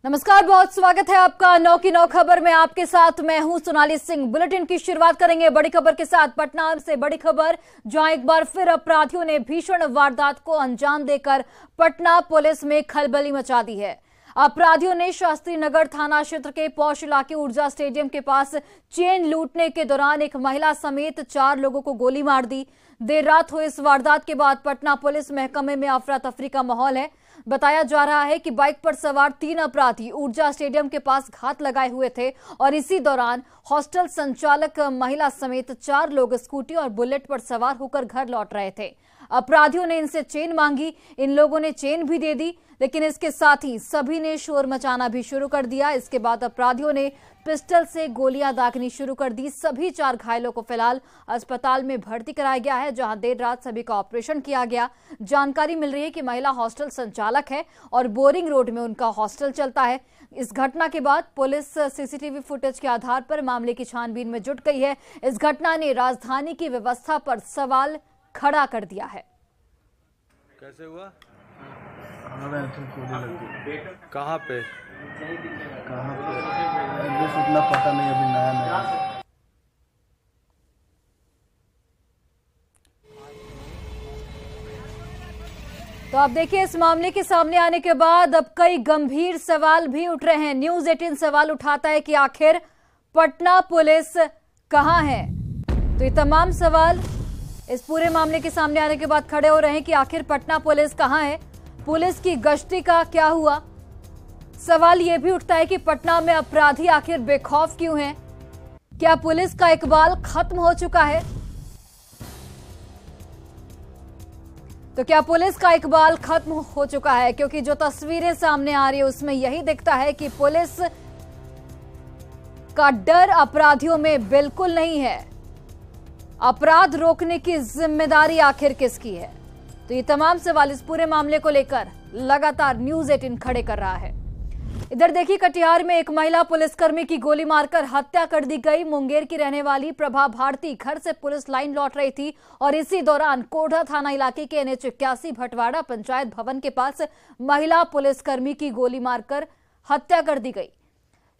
नमस्कार, बहुत स्वागत है आपका 9 की 9 खबर में। आपके साथ मैं हूं सोनाली सिंह। बुलेटिन की शुरुआत करेंगे बड़ी खबर के साथ। पटना से बड़ी खबर, जहां एक बार फिर अपराधियों ने भीषण वारदात को अंजाम देकर पटना पुलिस में खलबली मचा दी है। अपराधियों ने शास्त्री नगर थाना क्षेत्र के पौष इलाके ऊर्जा स्टेडियम के पास चेन लूटने के दौरान एक महिला समेत 4 लोगों को गोली मार दी। देर रात हुई इस वारदात के बाद पटना पुलिस महकमे में अफरा तफरी का माहौल है। बताया जा रहा है कि बाइक पर सवार 3 अपराधी ऊर्जा स्टेडियम के पास घात लगाए हुए थे और इसी दौरान हॉस्टल संचालक महिला समेत 4 लोग स्कूटी और बुलेट पर सवार होकर घर लौट रहे थे। अपराधियों ने इनसे चेन मांगी, इन लोगों ने चेन भी दे दी, लेकिन इसके साथ ही सभी ने शोर मचाना भी शुरू कर दिया। इसके बाद अपराधियों ने पिस्टल से गोलियां दागनी शुरू कर दी। सभी 4 घायलों को फिलहाल अस्पताल में भर्ती कराया गया है, जहां देर रात सभी का ऑपरेशन किया गया। जानकारी मिल रही है कि महिला हॉस्टल संचालक है और बोरिंग रोड में उनका हॉस्टल चलता है। इस घटना के बाद पुलिस सीसीटीवी फुटेज के आधार पर मामले की छानबीन में जुट गई है। इस घटना ने राजधानी की व्यवस्था पर सवाल खड़ा कर दिया है। कैसे हुआ? कहाँ पे एड्रेस उतना पता नहीं, अभी नया नया। तो आप देखिए, इस मामले के सामने आने के बाद अब कई गंभीर सवाल भी उठ रहे हैं। न्यूज़ 18 सवाल उठाता है कि आखिर पटना पुलिस कहां है। तो ये तमाम सवाल इस पूरे मामले के सामने आने के बाद खड़े हो रहे हैं कि आखिर पटना पुलिस कहां है, पुलिस की गश्ती का क्या हुआ। सवाल यह भी उठता है कि पटना में अपराधी आखिर बेखौफ क्यों हैं। क्या पुलिस का इकबाल खत्म हो चुका है? तो क्या पुलिस का इकबाल खत्म हो चुका है? क्योंकि जो तस्वीरें सामने आ रही है उसमें यही दिखता है कि पुलिस का डर अपराधियों में बिल्कुल नहीं है। अपराध रोकने की जिम्मेदारी आखिर किसकी है? तो ये तमाम सवाल इस पूरे मामले को लेकर लगातार न्यूज़ 18 खड़े कर रहा है। इधर देखिए, कटिहार में एक महिला पुलिसकर्मी की गोली मारकर हत्या कर दी गई। मुंगेर की रहने वाली प्रभा भारती घर से पुलिस लाइन लौट रही थी और इसी दौरान कोढ़ा थाना इलाके के NH 81 भटवाड़ा पंचायत भवन के पास महिला पुलिसकर्मी की गोली मारकर हत्या कर दी गई।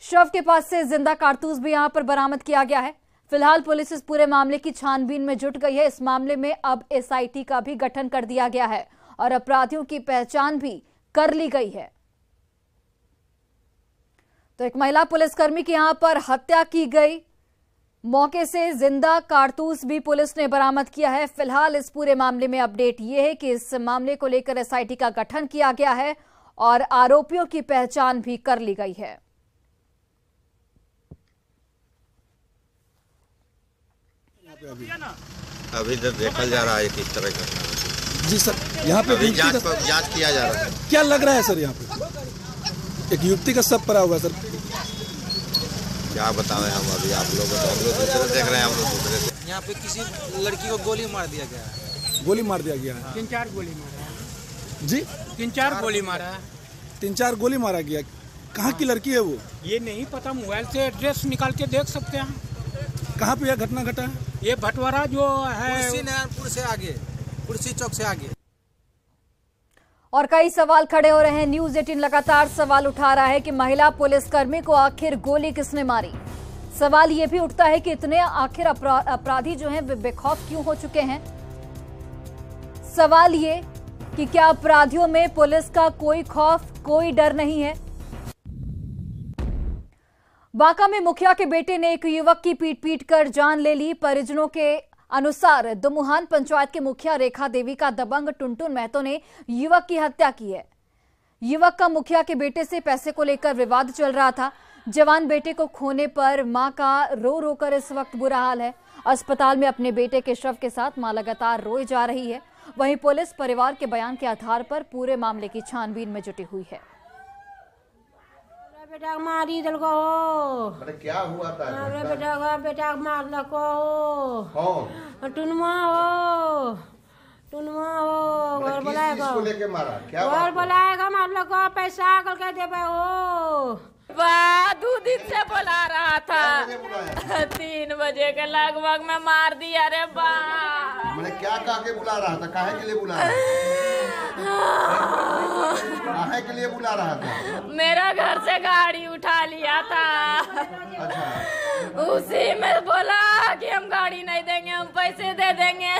शव के पास से जिंदा कारतूस भी यहां पर बरामद किया गया है। फिलहाल पुलिस इस पूरे मामले की छानबीन में जुट गई है। इस मामले में अब SIT का भी गठन कर दिया गया है और अपराधियों की पहचान भी कर ली गई है। तो एक महिला पुलिसकर्मी की यहां पर हत्या की गई, मौके से जिंदा कारतूस भी पुलिस ने बरामद किया है। फिलहाल इस पूरे मामले में अपडेट यह है कि इस मामले को लेकर SIT का गठन किया गया है और आरोपियों की पहचान भी कर ली गई है। अभी तो देखा जा रहा है किस तरह का। जी सर, यहाँ पे जांच किया जा रहा है। क्या लग रहा है सर? यहाँ पे एक युवती का शव पड़ा हुआ है सर। क्या बताएं हम अभी, आप लोग तो हम लोग दूसरे देख रहे हैं, हम लोग दूसरे से। यहाँ पे किसी लड़की को गोली मार दिया गया है। गोली मार दिया गया है? 3-4 गोली मारा है जी, 3-4 गोली मारा है। 3-4 गोली मारा गया। कहाँ की लड़की है वो? ये नहीं पता, मोबाइल से एड्रेस निकाल के देख सकते हैं। कहाँ पे यह घटना घटा है? ये भटवाड़ा जो है, कुर्सी नारायणपुर से आगे, कुर्सी चौक से आगे। और कई सवाल खड़े हो रहे हैं। न्यूज़ 18 लगातार सवाल उठा रहा है कि महिला पुलिसकर्मी को आखिर गोली किसने मारी। सवाल यह भी उठता है कि इतने आखिर अपराधी जो हैं वे बेखौफ क्यों हो चुके हैं। सवाल ये कि क्या अपराधियों में पुलिस का कोई खौफ, कोई डर नहीं है। बांका में मुखिया के बेटे ने एक युवक की पीट कर जान ले ली। परिजनों के अनुसार दुमुहान पंचायत के मुखिया रेखा देवी का दबंग टुनटुन महतो ने युवक की हत्या की है। युवक का मुखिया के बेटे से पैसे को लेकर विवाद चल रहा था। जवान बेटे को खोने पर मां का रो रो कर इस वक्त बुरा हाल है। अस्पताल में अपने बेटे के शव के साथ मां लगातार रोई जा रही है। वहीं पुलिस परिवार के बयान के आधार पर पूरे मामले की छानबीन में जुटी हुई है। बेटा मारी दल को अरे क्या हुआ था? बेटा मार लको हो, टुनमा हो, घर बुलाएगा। किसको लेके मारा? क्या घर बुलाएगा, मार लको, पैसा कल के देबे हो। दो दिन से बुला रहा था 3 बजे के लगभग में मार दिया रे बा। मैंने क्या कहा के बुला रहा था? काहे के लिए बुला रहा था? काहे के लिए बुला रहा था? मेरा घर से गाड़ी उठा लिया था। अच्छा। उसी में बोला कि हम गाड़ी नहीं देंगे, हम पैसे दे देंगे।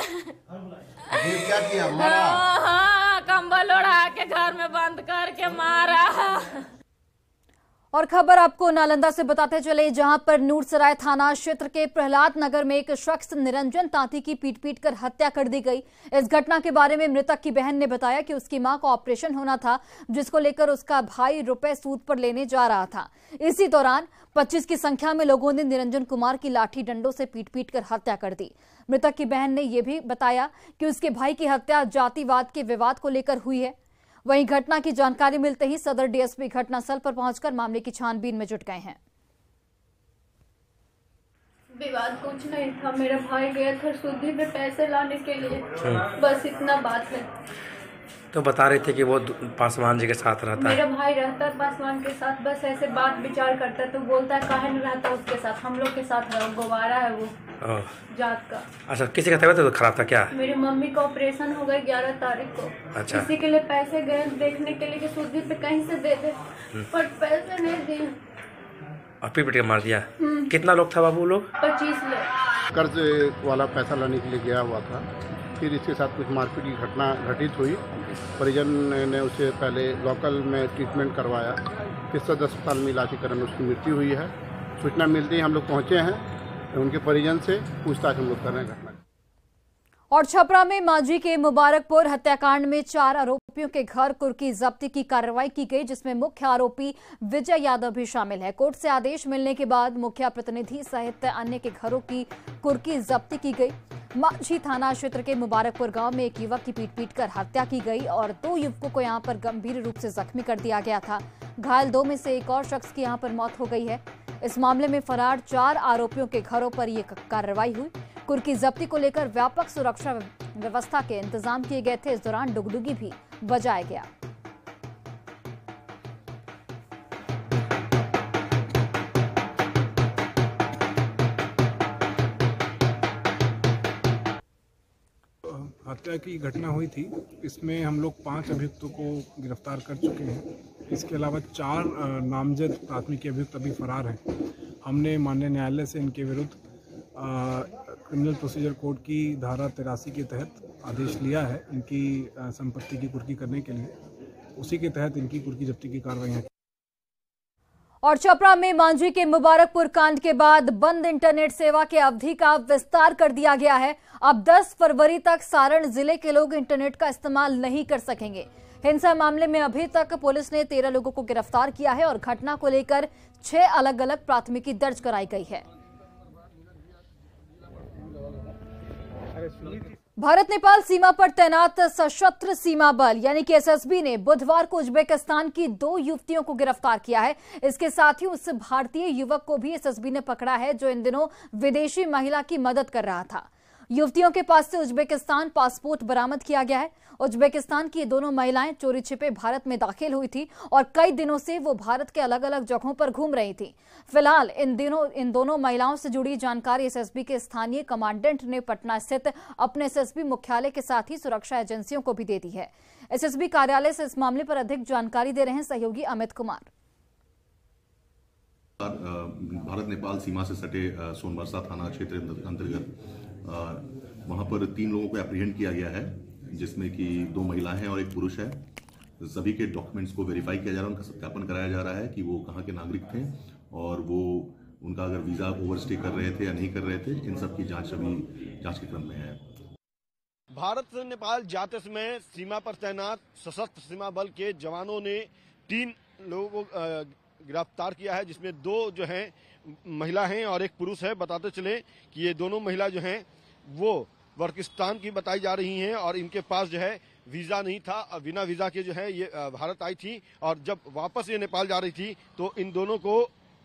फिर क्या किया? मारा? हाँ, कंबल ओढ़ा के घर में बंद करके मारा। और खबर आपको नालंदा से बताते चले, जहां पर नूरसराय थाना क्षेत्र के प्रहलाद नगर में एक शख्स निरंजन तांती की पीट कर हत्या कर दी गई। इस घटना के बारे में मृतक की बहन ने बताया कि उसकी मां का ऑपरेशन होना था, जिसको लेकर उसका भाई रुपए सूद पर लेने जा रहा था। इसी दौरान 25 की संख्या में लोगों ने निरंजन कुमार की लाठी डंडों से पीट कर हत्या कर दी। मृतक की बहन ने यह भी बताया कि उसके भाई की हत्या जातिवाद के विवाद को लेकर हुई है। वहीं घटना की जानकारी मिलते ही सदर डीएसपी घटनास्थल पर पहुंचकर मामले की छानबीन में जुट गए हैं। विवाद कुछ नहीं था, मेरा भाई गया था शुद्धि में पैसे लाने के लिए, बस इतना बात है। तो बता रहे थे कि वो पासवान जी के साथ रहता है। मेरा भाई रहता है पासवान के साथ, बस ऐसे बात विचार करता है। तो बोलता है काहे नहीं रहता उसके साथ, हम लोग के साथ रहो, गोवारा है वो जात का। अच्छा, किसी का तबीयत खराब था क्या? मेरी मम्मी का ऑपरेशन हो गया 11 तारीख को। अच्छा। इसी के लिए पैसे गए देखने के लिए कि शुद्धि पे कहीं से दे दे, पर पैसे नहीं दिए और पीट के मार दिया। कितना लोग था बाबू लोग? 25 लोग। कर्ज वाला पैसा लाने के लिए गया हुआ था, फिर इसके साथ कुछ मारपीट की घटना घटित हुई। परिजन ने उसे पहले लोकल में ट्रीटमेंट करवाया, फिर सदर अस्पताल में इलाज के कारण उसकी मृत्यु हुई है। सूचना मिलते ही हम लोग पहुंचे हैं, उनके परिजन से पूछताछ हम लोग कर रहे हैं घटना। और छपरा में मांझी के मुबारकपुर हत्याकांड में 4 आरोपियों के घर कुर्की जब्ती की कार्रवाई की गई, जिसमें मुख्य आरोपी विजय यादव भी शामिल है। कोर्ट से आदेश मिलने के बाद मुखिया प्रतिनिधि सहित अन्य के घरों की कुर्की जब्ती की गई। मांझी थाना क्षेत्र के मुबारकपुर गांव में एक युवक की पीट कर हत्या की गई और 2 युवकों को यहां पर गंभीर रूप से जख्मी कर दिया गया था। घायल 2 में से एक और शख्स की यहां पर मौत हो गई है। इस मामले में फरार 4 आरोपियों के घरों पर यह कार्रवाई हुई। कुर्की जब्ती को लेकर व्यापक सुरक्षा व्यवस्था के इंतजाम किए गए थे। इस दौरान डुगडुगी भी बजाया गया। हत्या की घटना हुई थी, इसमें हम लोग 5 अभियुक्तों को गिरफ्तार कर चुके हैं। इसके अलावा 4 नामजद प्राथमिक अभियुक्त अभी फरार हैं। हमने माननीय न्यायालय से इनके विरुद्ध क्रिमिनल प्रोसीजर कोड की धारा 83 के तहत आदेश लिया है इनकी संपत्ति की कुर्की करने के लिए। उसी के तहत इनकी कुर्की जब्ती की कार्रवाई। और छपरा में मांझी के मुबारकपुर कांड के बाद बंद इंटरनेट सेवा के अवधि का विस्तार कर दिया गया है। अब 10 फरवरी तक सारण जिले के लोग इंटरनेट का इस्तेमाल नहीं कर सकेंगे। हिंसा मामले में अभी तक पुलिस ने 13 लोगों को गिरफ्तार किया है और घटना को लेकर 6 अलग अलग प्राथमिकी दर्ज कराई गई है। भारत नेपाल सीमा पर तैनात सशस्त्र सीमा बल यानी कि एसएसबी ने बुधवार को उज्बेकिस्तान की 2 युवतियों को गिरफ्तार किया है। इसके साथ ही उस भारतीय युवक को भी एसएसबी ने पकड़ा है जो इन दिनों विदेशी महिला की मदद कर रहा था। युवतियों के पास से उज्बेकिस्तान पासपोर्ट बरामद किया गया है। उज्बेकिस्तान की ये दोनों महिलाएं चोरी छिपे भारत में दाखिल हुई थी और कई दिनों से वो भारत के अलग अलग जगहों पर घूम रही थी। फिलहाल इन दोनों महिलाओं से जुड़ी जानकारी एसएसबी के स्थानीय कमांडेंट ने पटना स्थित अपने एसएसबी मुख्यालय के साथ ही सुरक्षा एजेंसियों को भी दे दी है। एसएसबी कार्यालय से इस मामले पर अधिक जानकारी दे रहे हैं सहयोगी अमित कुमार। भारत नेपाल सीमा से सटे सोनबरसा थाना क्षेत्र अंतर्गत वहां पर 3 लोगों को एप्रीहेंड किया गया है, जिसमें कि 2 महिलाएं हैं और 1 पुरुष है। सभी के डॉक्यूमेंट्स को वेरीफाई किया जा रहा है, उनका सत्यापन कराया जा रहा है कि वो कहाँ के नागरिक थे और वो उनका अगर वीजा ओवरस्टे कर रहे थे या नहीं कर रहे थे, इन सब की जांच अभी जांच के क्रम में है। भारत नेपाल जाति में सीमा पर तैनात सशस्त्र सीमा बल के जवानों ने 3 लोगों को गिरफ्तार किया है, जिसमें 2 जो हैं महिला हैं और 1 पुरुष है। बताते चले कि ये दोनों महिला जो हैं वो वर्किस्तान की बताई जा रही हैं और इनके पास जो है वीजा नहीं था। बिना वीजा के जो है ये भारत आई थी और जब वापस ये नेपाल जा रही थी तो इन दोनों को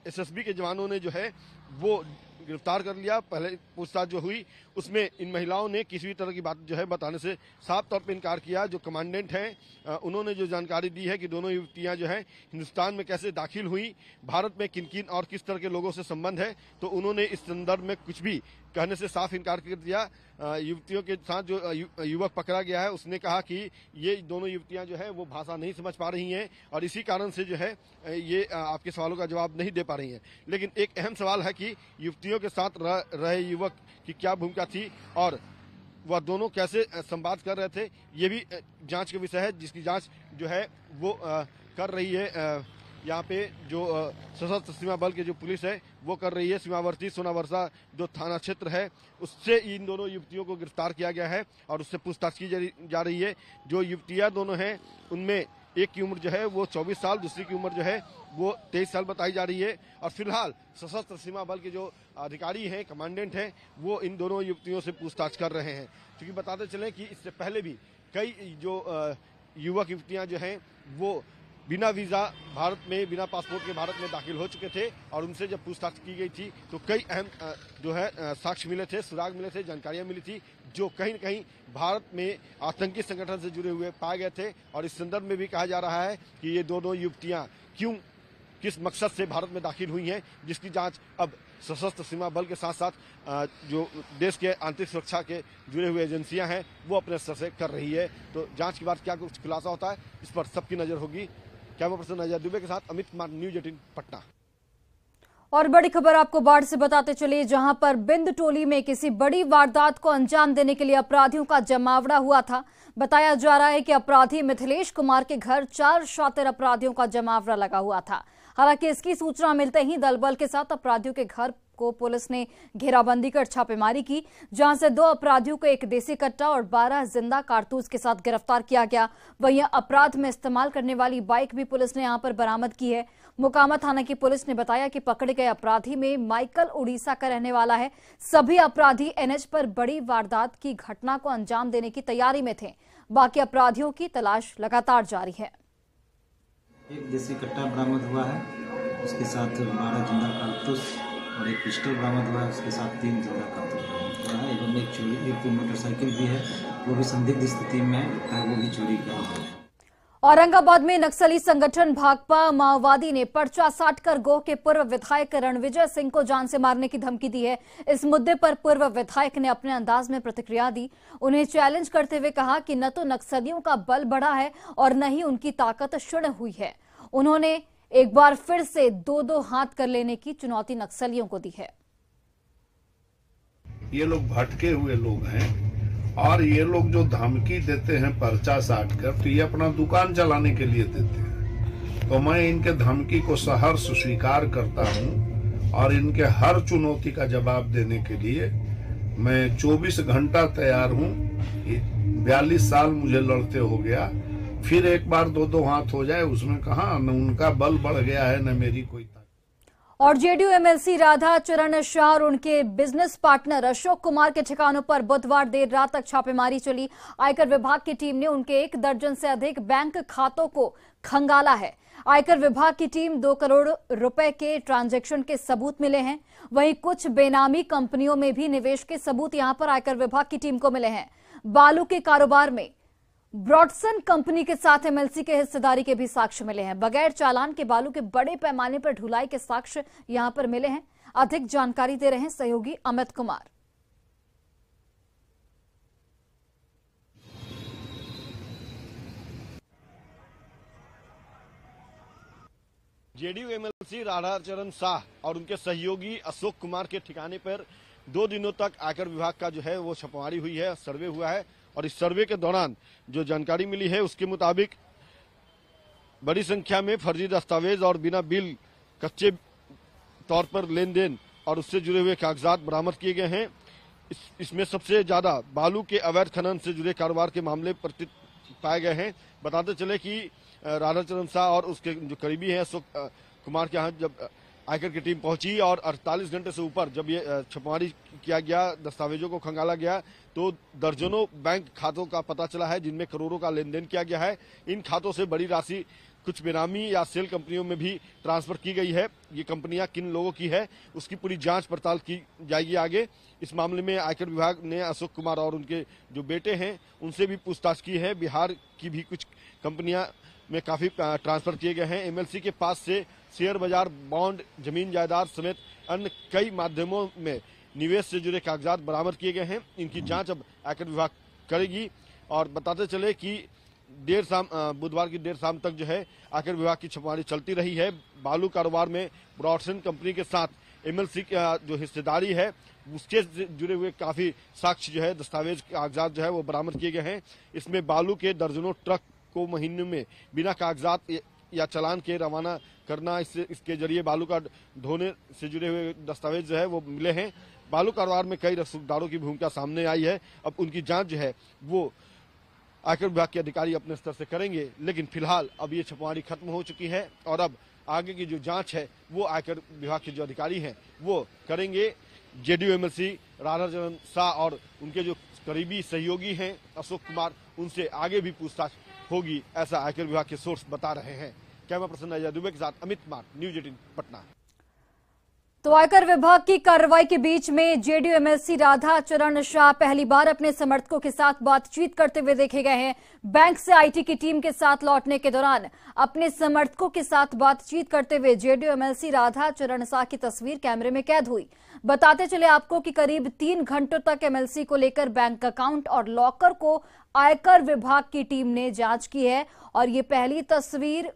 एसएसबी के जवानों ने जो है वो गिरफ्तार कर लिया। पहले पूछताछ जो हुई उसमें इन महिलाओं ने किसी भी तरह की बात जो है बताने से साफ तौर पे इनकार किया। जो कमांडेंट हैं उन्होंने जो जानकारी दी है कि दोनों युवतियां जो है हिंदुस्तान में कैसे दाखिल हुई, भारत में किन किन और किस तरह के लोगों से संबंध है, तो उन्होंने इस संदर्भ में कुछ भी कहने से साफ इनकार कर दिया। युवतियों के साथ जो युवक पकड़ा गया है उसने कहा कि ये दोनों युवतियां जो है वो भाषा नहीं समझ पा रही हैं और इसी कारण से जो है ये आपके सवालों का जवाब नहीं दे पा रही हैं। लेकिन एक अहम सवाल है कि युवतियों के साथ रहे युवक की क्या भूमिका थी और वह दोनों कैसे संवाद कर रहे थे, ये भी जांच का विषय है, जिसकी जांच जो है वो कर रही है यहाँ पे जो सशस्त्र सीमा बल के जो पुलिस है वो कर रही है। सीमावर्ती सोनावर्षा जो थाना क्षेत्र है उससे इन दोनों युवतियों को गिरफ्तार किया गया है और उससे पूछताछ की जा रही है। जो युवतियां दोनों हैं उनमें एक की उम्र जो है वो 24 साल, दूसरी की उम्र जो है वो 23 साल बताई जा रही है और फिलहाल सशस्त्र सीमा बल के जो अधिकारी हैं, कमांडेंट हैं, वो इन दोनों युवतियों से पूछताछ कर रहे हैं। क्योंकि बताते चले कि इससे पहले भी कई जो युवक युवतियां जो हैं वो बिना वीजा भारत में, बिना पासपोर्ट के भारत में दाखिल हो चुके थे और उनसे जब पूछताछ की गई थी तो कई अहम जो है साक्ष्य मिले थे, सुराग मिले थे, जानकारियां मिली थी जो कहीं न कहीं भारत में आतंकी संगठन से जुड़े हुए पाए गए थे। और इस संदर्भ में भी कहा जा रहा है कि ये दोनों युवतियां क्यों, किस मकसद से भारत में दाखिल हुई हैं, जिसकी जांच अब सशस्त्र सीमा बल के साथ साथ जो देश के आंतरिक सुरक्षा के जुड़े हुए एजेंसियां हैं वो अपने स्तर से कर रही है। तो जांच के बाद क्या कुछ खुलासा होता है इस पर सबकी नजर होगी। कैमरा पर्सन अजय दुबे के साथ अमित कुमार, न्यूज 18 पटना। और बड़ी खबर आपको बाढ़ से बताते चलिए, जहां पर बिंद टोली में किसी बड़ी वारदात को अंजाम देने के लिए अपराधियों का जमावड़ा हुआ था। बताया जा रहा है कि अपराधी मिथिलेश कुमार के घर 4 शातिर अपराधियों का जमावड़ा लगा हुआ था। हालांकि इसकी सूचना मिलते ही दल बल के साथ अपराधियों के घर को पुलिस ने घेराबंदी कर छापेमारी की, जहां से 2 अपराधियों को एक देसी कट्टा और 12 जिंदा कारतूस के साथ गिरफ्तार किया गया। वहीं अपराध में इस्तेमाल करने वाली बाइक भी पुलिस ने यहां पर बरामद की है। मोकामा थाना की पुलिस ने बताया कि पकड़े गए अपराधी में माइकल उड़ीसा का रहने वाला है। सभी अपराधी एनएच पर बड़ी वारदात की घटना को अंजाम देने की तैयारी में थे। बाकी अपराधियों की तलाश लगातार जारी है। एक देसी कट्टा बरामद हुआ है, उसके साथ 12 जिंदा कारतूस और एक पिस्टल बरामद हुआ है, उसके साथ 3 जिंदा कारतूस बरामद हुआ है। एवं एक मोटरसाइकिल भी है, वो भी संदिग्ध स्थिति में है, वो भी चोरी का है। औरंगाबाद में नक्सली संगठन भाकपा माओवादी ने पर्चा साटकर गोह के पूर्व विधायक रणविजय सिंह को जान से मारने की धमकी दी है। इस मुद्दे पर पूर्व विधायक ने अपने अंदाज में प्रतिक्रिया दी। उन्हें चैलेंज करते हुए कहा कि न तो नक्सलियों का बल बढ़ा है और न ही उनकी ताकत क्षीण हुई है। उन्होंने एक बार फिर से 2-2 हाथ कर लेने की चुनौती नक्सलियों को दी है। ये लोग भटके हुए लोग हैं और ये लोग जो धमकी देते हैं पर्चा साट कर, तो ये अपना दुकान चलाने के लिए देते हैं। तो मैं इनके धमकी को सहर्ष स्वीकार करता हूं और इनके हर चुनौती का जवाब देने के लिए मैं 24 घंटा तैयार हूं। 42 साल मुझे लड़ते हो गया, फिर एक बार 2-2 हाथ हो जाए उसमें कहा न उनका बल बढ़ गया है न मेरी कोई। और जेडीयू एमएलसी राधा चरण शाह और उनके बिजनेस पार्टनर अशोक कुमार के ठिकानों पर बुधवार देर रात तक छापेमारी चली। आयकर विभाग की टीम ने उनके 1 दर्जन से अधिक बैंक खातों को खंगाला है। आयकर विभाग की टीम 2 करोड़ रुपए के ट्रांजैक्शन के सबूत मिले हैं। वहीं कुछ बेनामी कंपनियों में भी निवेश के सबूत यहां पर आयकर विभाग की टीम को मिले हैं। बालू के कारोबार में ब्रॉडसन कंपनी के साथ एमएलसी के हिस्सेदारी के भी साक्ष्य मिले हैं। बगैर चालान के बालू के बड़े पैमाने पर ढुलाई के साक्ष्य यहां पर मिले हैं। अधिक जानकारी दे रहे हैं सहयोगी अमित कुमार। जेडीयू एमएलसी राधा चरण शाह और उनके सहयोगी अशोक कुमार के ठिकाने पर 2 दिनों तक आयकर विभाग का जो है वो छापेमारी हुई है, सर्वे हुआ है। और इस सर्वे के दौरान जो जानकारी मिली है उसके मुताबिक बड़ी संख्या में फर्जी दस्तावेज और बिना बिल कच्चे तौर पर लेन देन और उससे जुड़े हुए कागजात बरामद किए गए हैं। इसमें सबसे ज्यादा बालू के अवैध खनन से जुड़े कारोबार के मामले पाए गए हैं। बताते चले कि राधा चरण शाह और उसके जो करीबी हैं अशोक कुमार के यहाँ जब आयकर की टीम पहुंची और 48 घंटे से ऊपर जब ये छापेमारी किया गया, दस्तावेजों को खंगाला गया, तो दर्जनों बैंक खातों का पता चला है जिनमें करोड़ों का लेन देन किया गया है। इन खातों से बड़ी राशि कुछ बेनामी या सेल कंपनियों में भी ट्रांसफर की गई है। ये कंपनियां किन लोगों की है उसकी पूरी जांच पड़ताल की जाएगी आगे। इस मामले में आयकर विभाग ने अशोक कुमार और उनके जो बेटे हैं उनसे भी पूछताछ की है। बिहार की भी कुछ कंपनियां में काफी ट्रांसफर किए गए हैं। एमएलसी के पास से शेयर बाजार, बॉन्ड, जमीन जायदाद समेत अन्य कई माध्यमों में निवेश से जुड़े कागजात बरामद किए गए हैं। इनकी जांच अब आयकर विभाग करेगी। और बताते चले कि बुधवार की देर शाम तक जो है आयकर विभाग की छापेमारी चलती रही है। बालू कारोबार में ब्रॉडसेन कंपनी के साथ एमएलसी का जो हिस्सेदारी है उसके जुड़े हुए काफी साक्ष्य जो है, दस्तावेज, कागजात जो है वो बरामद किए गए हैं। इसमें बालू के दर्जनों ट्रक को महीने में बिना कागजात या चालान के रवाना करना, इसके जरिए बालू का ढोने से जुड़े हुए दस्तावेज जो है वो मिले हैं। बालू कारोबार में कई रसूखदारों की भूमिका सामने आई है। अब उनकी जांच जो है वो आयकर विभाग के अधिकारी अपने स्तर से करेंगे। लेकिन फिलहाल अब ये छापेमारी खत्म हो चुकी है और अब आगे की जो जांच है वो आयकर विभाग के जो अधिकारी हैं वो करेंगे। जेडीयू एमएलसी राधाचरण शाह और उनके जो करीबी सहयोगी हैं अशोक कुमार, उनसे आगे भी पूछताछ होगी, ऐसा आयकर विभाग के सोर्स बता रहे हैं। कैमरा पर्सन अजय दुबे के साथ अमित कुमार, न्यूज 18 पटना। तो आयकर विभाग की कार्रवाई के बीच में जेडीयू एमएलसी राधाचरण शाह पहली बार अपने समर्थकों के साथ बातचीत करते हुए देखे गए हैं। बैंक से आईटी की टीम के साथ लौटने के दौरान अपने समर्थकों के साथ बातचीत करते हुए जेडीयू एमएलसी राधाचरण शाह की तस्वीर कैमरे में कैद हुई। बताते चले आपको कि करीब 3 घंटों तक एमएलसी को लेकर बैंक अकाउंट और लॉकर को आयकर विभाग की टीम ने जांच की है। और ये पहली तस्वीर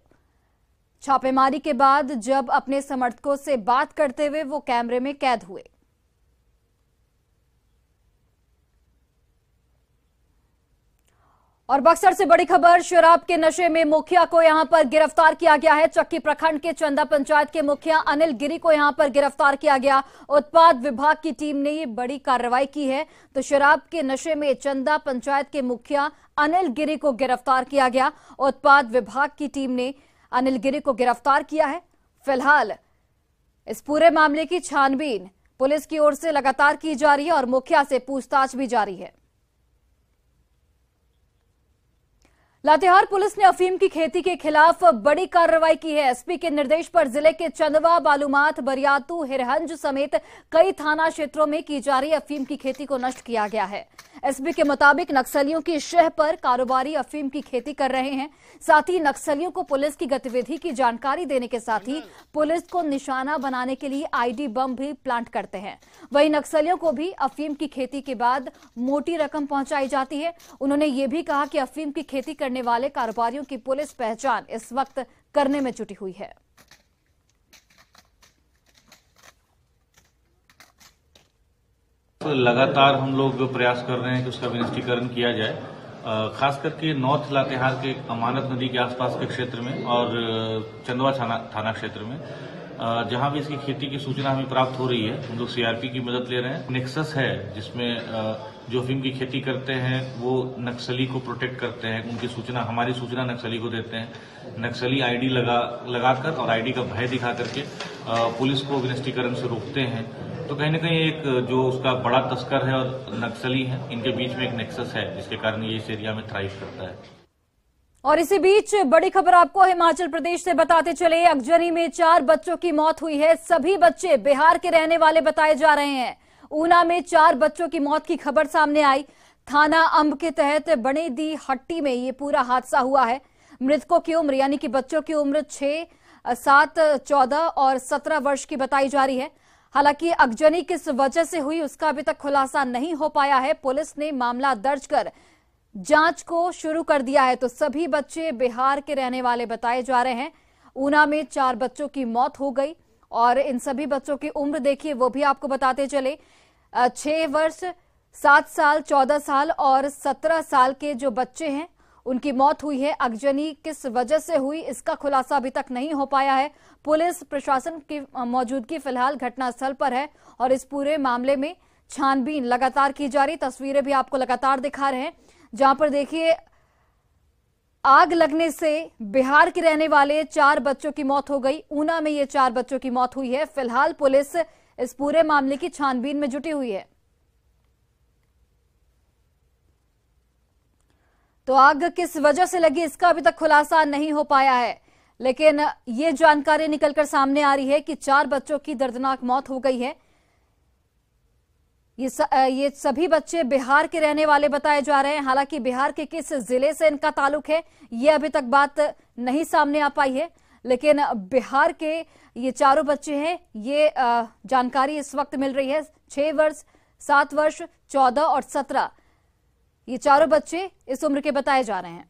छापेमारी के बाद जब अपने समर्थकों से बात करते हुए वो कैमरे में कैद हुए। और बक्सर से बड़ी खबर, शराब के नशे में मुखिया को यहां पर गिरफ्तार किया गया है। चक्की प्रखंड के चंदा पंचायत के मुखिया अनिल गिरी को यहां पर गिरफ्तार किया गया। उत्पाद विभाग की टीम ने ये बड़ी कार्रवाई की है। तो शराब के नशे में चंदा पंचायत के मुखिया अनिल गिरी को गिरफ्तार किया गया। उत्पाद विभाग की टीम ने अनिल गिरी को गिरफ्तार किया है। फिलहाल इस पूरे मामले की छानबीन पुलिस की ओर से लगातार की जा रही है और मुखिया से पूछताछ भी जारी है। लातेहार पुलिस ने अफीम की खेती के खिलाफ बड़ी कार्रवाई की है। एसपी के निर्देश पर जिले के चंदवा, बालूमाथ, बरियातू, हिरहंज समेत कई थाना क्षेत्रों में की जा रही अफीम की खेती को नष्ट किया गया है। एसपी के मुताबिक नक्सलियों की शह पर कारोबारी अफीम की खेती कर रहे हैं। साथ ही नक्सलियों को पुलिस की गतिविधि की जानकारी देने के साथ ही पुलिस को निशाना बनाने के लिए आईडी बम भी प्लांट करते हैं। वहीं नक्सलियों को भी अफीम की खेती के बाद मोटी रकम पहुंचाई जाती है। उन्होंने ये भी कहा कि अफीम की खेती करने वाले कारोबारियों की पुलिस पहचान इस वक्त करने में जुटी हुई है। लगातार हम लोग प्रयास कर रहे हैं कि उसका विनिष्टीकरण किया जाए, खास करके नॉर्थ लातेहार के अमानत नदी के आसपास के क्षेत्र में और चंदवा थाना क्षेत्र में जहां भी इसकी खेती की सूचना हमें प्राप्त हो रही है, हम लोग सीआरपी की मदद ले रहे हैं। नेक्सस है जिसमें जो अफीम की खेती करते हैं वो नक्सली को प्रोटेक्ट करते हैं, उनकी सूचना, हमारी सूचना नक्सली को देते हैं। नक्सली आईडी लगाकर और आईडी का भय दिखा करके पुलिस को विनिष्टीकरण से रोकते हैं। तो कहीं न कहीं एक जो उसका बड़ा तस्कर है और नक्सली है, इनके बीच में एक नेक्सस है जिसके कारण ये इस एरिया में थ्राइव करता है। और इसी बीच बड़ी खबर आपको हिमाचल प्रदेश से बताते चले, अगजनी में 4 बच्चों की मौत हुई है। सभी बच्चे बिहार के रहने वाले बताए जा रहे हैं। ऊना में 4 बच्चों की मौत की खबर सामने आई। थाना अंब के तहत बड़ी दी हट्टी में ये पूरा हादसा हुआ है। मृतकों की उम्र यानी कि बच्चों की उम्र 6, 7, 14 और 17 वर्ष की बताई जा रही है। हालांकि अगजनी किस वजह से हुई उसका अभी तक खुलासा नहीं हो पाया है। पुलिस ने मामला दर्ज कर जांच को शुरू कर दिया है। तो सभी बच्चे बिहार के रहने वाले बताए जा रहे हैं। ऊना में 4 बच्चों की मौत हो गई और इन सभी बच्चों की उम्र देखिए वो भी आपको बताते चले, 6 वर्ष, 7 साल, 14 साल और 17 साल के जो बच्चे हैं उनकी मौत हुई है। अगजनी किस वजह से हुई इसका खुलासा अभी तक नहीं हो पाया है। पुलिस प्रशासन की मौजूदगी फिलहाल घटनास्थल पर है और इस पूरे मामले में छानबीन लगातार की जा रही। तस्वीरें भी आपको लगातार दिखा रहे हैं जहां पर देखिए आग लगने से बिहार के रहने वाले 4 बच्चों की मौत हो गई। ऊना में ये 4 बच्चों की मौत हुई है। फिलहाल पुलिस इस पूरे मामले की छानबीन में जुटी हुई है। तो आग किस वजह से लगी इसका अभी तक खुलासा नहीं हो पाया है। लेकिन ये जानकारी निकलकर सामने आ रही है कि 4 बच्चों की दर्दनाक मौत हो गई है। ये सभी बच्चे बिहार के रहने वाले बताए जा रहे हैं। हालांकि बिहार के किस जिले से इनका ताल्लुक है ये अभी तक बात नहीं सामने आ पाई है, लेकिन बिहार के ये चारों बच्चे हैं, ये जानकारी इस वक्त मिल रही है। 6 वर्ष, 7 वर्ष, 14 और 17 ये चारों बच्चे इस उम्र के बताए जा रहे हैं।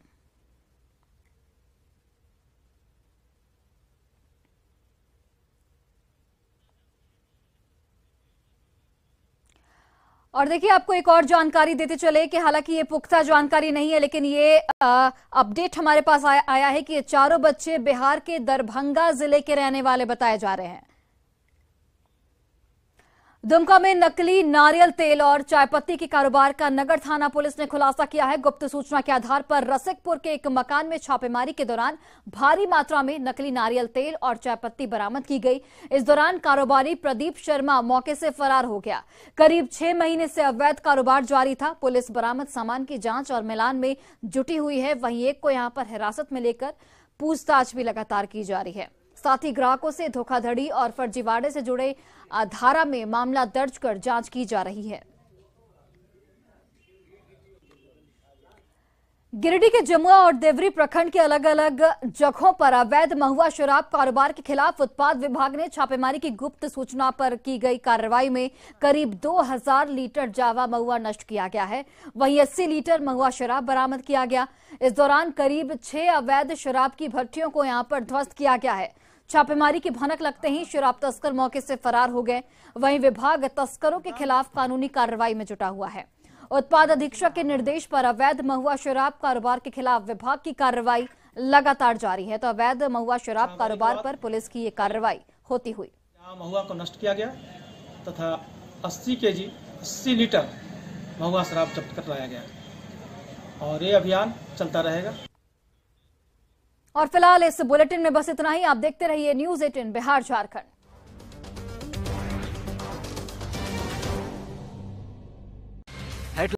और देखिए, आपको एक और जानकारी देते चले कि हालांकि ये पुख्ता जानकारी नहीं है, लेकिन ये अपडेट हमारे पास आया है कि ये चारों बच्चे बिहार के दरभंगा जिले के रहने वाले बताए जा रहे हैं। दुमका में नकली नारियल तेल और चायपत्ती के कारोबार का नगर थाना पुलिस ने खुलासा किया है। गुप्त सूचना के आधार पर रसिकपुर के एक मकान में छापेमारी के दौरान भारी मात्रा में नकली नारियल तेल और चायपत्ती बरामद की गई। इस दौरान कारोबारी प्रदीप शर्मा मौके से फरार हो गया। करीब 6 महीने से अवैध कारोबार जारी था। पुलिस बरामद सामान की जांच और मिलान में जुटी हुई है। वहीं एक को यहां पर हिरासत में लेकर पूछताछ भी लगातार की जा रही है। साथ ही ग्राहकों से धोखाधड़ी और फर्जीवाड़े से जुड़े धारा में मामला दर्ज कर जांच की जा रही है। गिरिडीह के जमुआ और देवरी प्रखंड के अलग अलग जगहों पर अवैध महुआ शराब कारोबार के खिलाफ उत्पाद विभाग ने छापेमारी की गुप्त सूचना पर की गई कार्रवाई में करीब 2000 लीटर जावा महुआ नष्ट किया गया है। वहीं 80 लीटर महुआ शराब बरामद किया गया। इस दौरान करीब 6 अवैध शराब की भट्टियों को यहां पर ध्वस्त किया गया है। छापेमारी की भनक लगते ही शराब तस्कर मौके से फरार हो गए। वहीं विभाग तस्करों के खिलाफ कानूनी कार्रवाई में जुटा हुआ है। उत्पाद अधीक्षक के निर्देश पर अवैध महुआ शराब कारोबार के खिलाफ विभाग की कार्रवाई लगातार जारी है। तो अवैध महुआ शराब कारोबार पर पुलिस की ये कार्रवाई होती हुई महुआ को नष्ट किया गया तथा 80 केजी 80 लीटर महुआ शराब जब्त करवाया गया और ये अभियान चलता रहेगा। और फिलहाल इस बुलेटिन में बस इतना ही। आप देखते रहिए न्यूज़ 18 बिहार झारखंड।